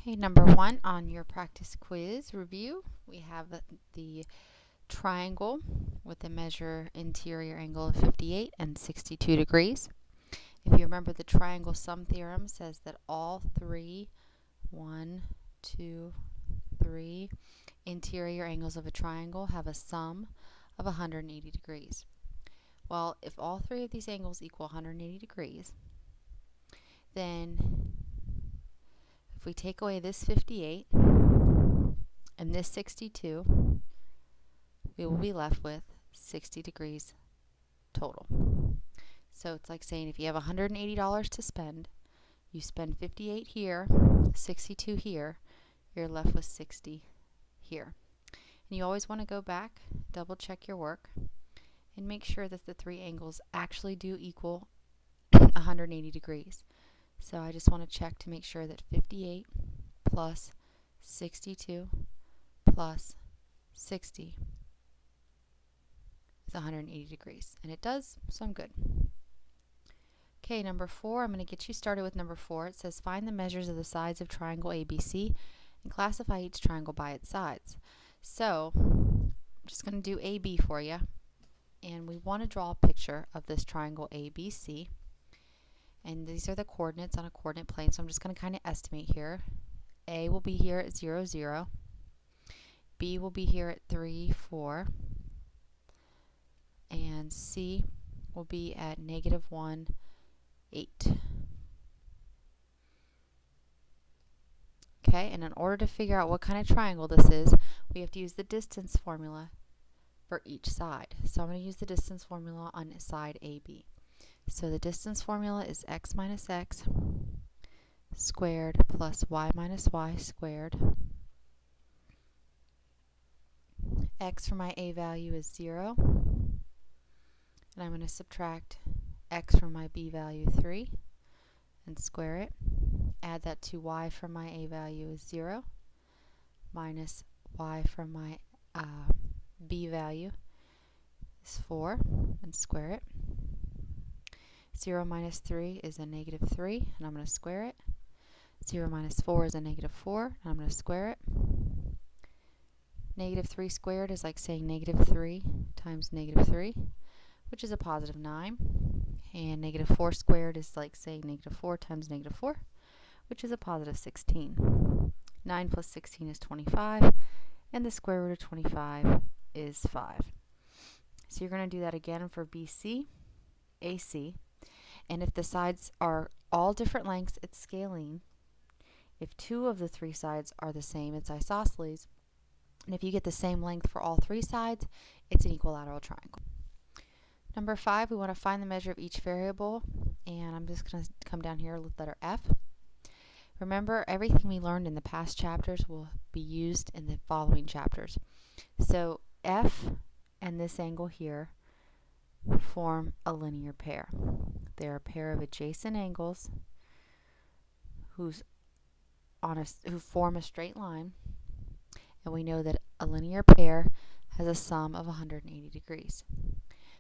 Okay, number 1 on your practice quiz review, we have the triangle with a measure interior angle of 58 and 62 degrees. If you remember, the triangle sum theorem says that all three, 1, 2, 3 interior angles of a triangle have a sum of 180 degrees. Well, if all three of these angles equal 180 degrees, then if we take away this 58 and this 62, we will be left with 60 degrees total. So it's like saying if you have $180 to spend, you spend 58 here, 62 here, you're left with 60 here. And you always want to go back, double check your work, and make sure that the three angles actually do equal 180 degrees. So I just want to check to make sure that 58 plus 62 plus 60 is 180 degrees. And it does, so I'm good. Okay, number 4, I'm going to get you started with number 4. It says find the measures of the sides of triangle ABC and classify each triangle by its sides. So I'm just going to do AB for you. And we want to draw a picture of this triangle ABC. And these are the coordinates on a coordinate plane, so I'm just going to kind of estimate here. A will be here at 0, 0. B will be here at 3, 4. And C will be at negative 1, 8. Okay, and in order to figure out what kind of triangle this is, we have to use the distance formula for each side. So I'm going to use the distance formula on side AB. So the distance formula is x minus x squared plus y minus y squared. X for my A value is 0. And I'm going to subtract x from my B value 3 and square it. Add that to y from my A value is 0 minus y from my B value is 4 and square it. 0 minus 3 is a negative 3, and I'm going to square it. 0 minus 4 is a negative 4, and I'm going to square it. Negative 3 squared is like saying negative 3 times negative 3, which is a positive 9. And negative 4 squared is like saying negative 4 times negative 4, which is a positive 16. 9 plus 16 is 25, and the square root of 25 is 5. So you're going to do that again for BC, AC. And if the sides are all different lengths, it's scalene. If two of the three sides are the same, it's isosceles. And if you get the same length for all three sides, it's an equilateral triangle. Number 5, we want to find the measure of each variable. And I'm just going to come down here with letter F. Remember, everything we learned in the past chapters will be used in the following chapters. So F and this angle here form a linear pair. They're a pair of adjacent angles who form a straight line, and we know that a linear pair has a sum of 180 degrees.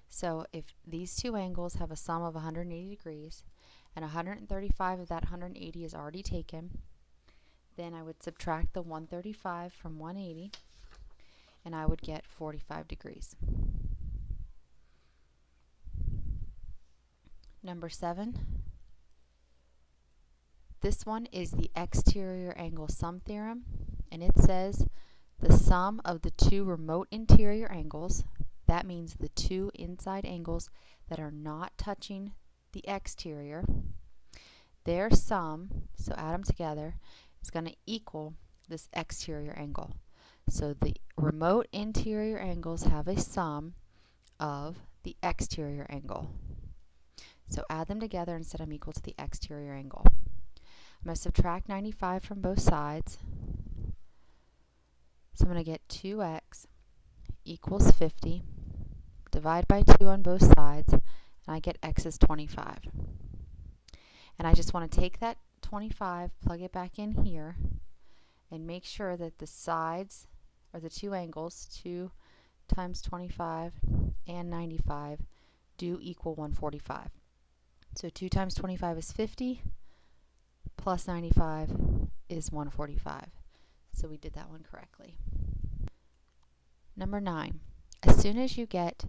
So if these two angles have a sum of 180 degrees and 135 of that 180 is already taken, then I would subtract the 135 from 180 and I would get 45 degrees. Number 7, this one is the exterior angle sum theorem, and it says the sum of the two remote interior angles, that means the two inside angles that are not touching the exterior, their sum, so add them together, is going to equal this exterior angle. So the remote interior angles have a sum of the exterior angle. So add them together and set them equal to the exterior angle. I'm going to subtract 95 from both sides. So I'm going to get 2x equals 50. Divide by 2 on both sides, and I get x is 25. And I just want to take that 25, plug it back in here, and make sure that the sides, or the two angles, 2 times 25 and 95, do equal 145. So 2 times 25 is 50, plus 95 is 145. So we did that one correctly. Number 9. As soon as you get,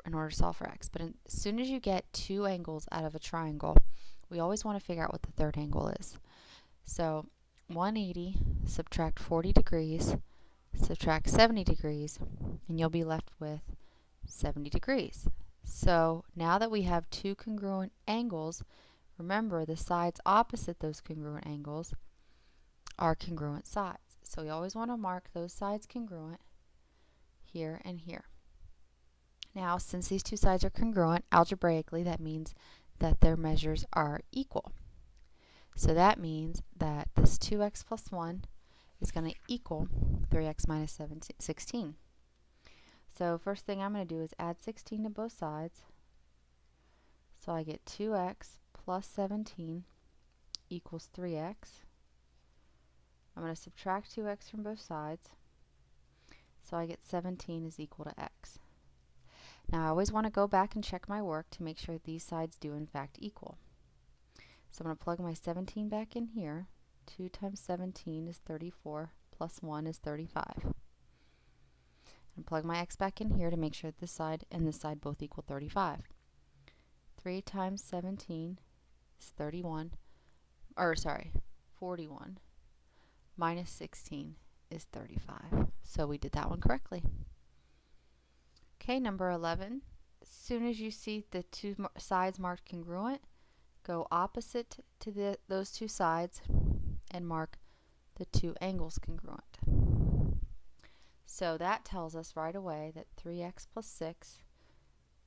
in order to solve for x, but as soon as you get two angles out of a triangle, we always want to figure out what the third angle is. So 180 subtract 40 degrees, subtract 70 degrees, and you'll be left with 70 degrees. So now that we have two congruent angles, remember the sides opposite those congruent angles are congruent sides. So we always want to mark those sides congruent here and here. Now, since these two sides are congruent, algebraically, that means that their measures are equal. So that means that this 2x plus 1 is going to equal 3x minus 16. So first thing I'm going to do is add 16 to both sides. So I get 2x plus 17 equals 3x. I'm going to subtract 2x from both sides. So I get 17 is equal to x. Now I always want to go back and check my work to make sure these sides do in fact equal. So I'm going to plug my 17 back in here. 2 times 17 is 34, plus 1 is 35. And plug my x back in here to make sure this side and this side both equal 35. 3 times 17 is 41, 41, minus 16 is 35. So we did that one correctly. Okay, number 11. As soon as you see the two sides marked congruent, go opposite to those two sides and mark the two angles congruent. So that tells us right away that 3x plus 6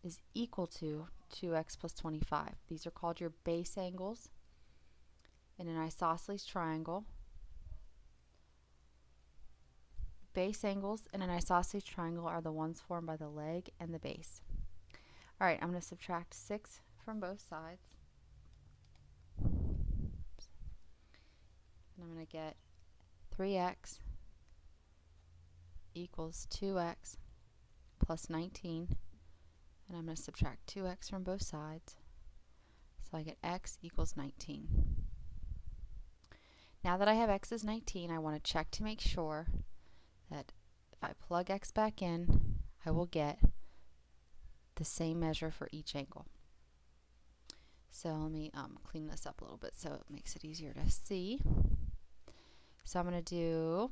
is equal to 2x plus 25. These are called your base angles in an isosceles triangle. Base angles in an isosceles triangle are the ones formed by the leg and the base. All right, I'm going to subtract 6 from both sides. And I'm going to get 3x equals 2x plus 19. And I'm going to subtract 2x from both sides. So I get x equals 19. Now that I have x is 19, I want to check to make sure that if I plug x back in, I will get the same measure for each angle. So let me clean this up a little bit so it makes it easier to see. So I'm going to do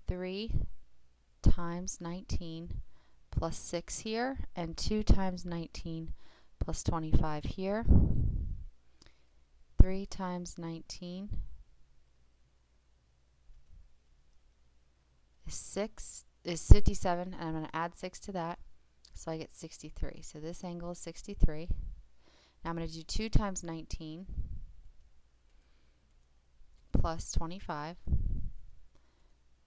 3 times 19 plus 6 here, and 2 times 19 plus 25 here. 3 times 19 is 57, and I'm going to add 6 to that, so I get 63. So this angle is 63. Now I'm going to do 2 times 19 plus 25,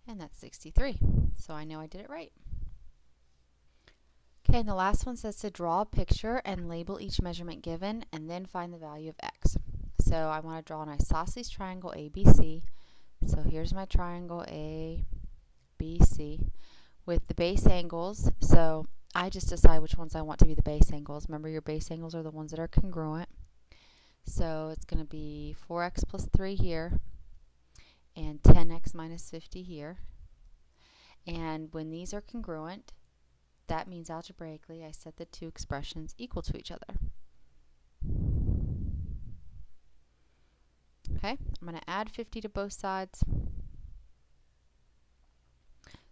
and that's 63. So I know I did it right. Okay, and the last one says to draw a picture and label each measurement given, and then find the value of x. So I want to draw an isosceles triangle ABC. So here's my triangle ABC with the base angles. So I just decide which ones I want to be the base angles. Remember, your base angles are the ones that are congruent. So it's going to be 4x plus 3 here and 10x minus 50 here. And when these are congruent, that means algebraically I set the two expressions equal to each other. Okay, I'm going to add 50 to both sides.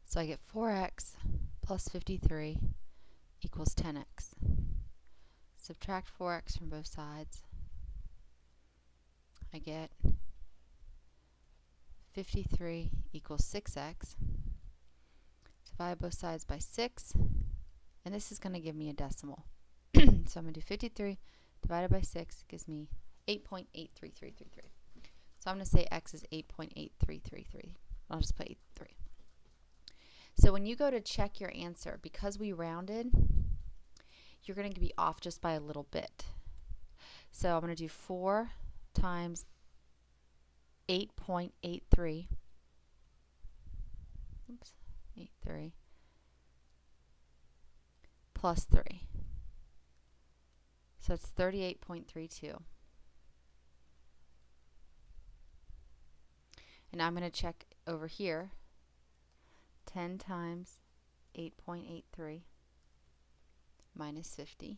So I get 4x plus 53 equals 10x. Subtract 4x from both sides. I get 53 equals 6x. Divide both sides by 6, and this is going to give me a decimal. So I'm going to do 53 divided by 6 gives me 8.83333. So I'm going to say x is 8.8333. I'll just put 3. So when you go to check your answer, because we rounded, you're going to be off just by a little bit. So I'm going to do 4 times 8.83. Oops. 83 plus 3. So it's 38.32. And now I'm going to check over here. 10 times 8.83 minus 50.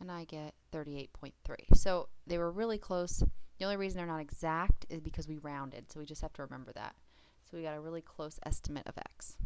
And I get 38.3. So they were really close. The only reason they're not exact is because we rounded. So we just have to remember that. So we got a really close estimate of x.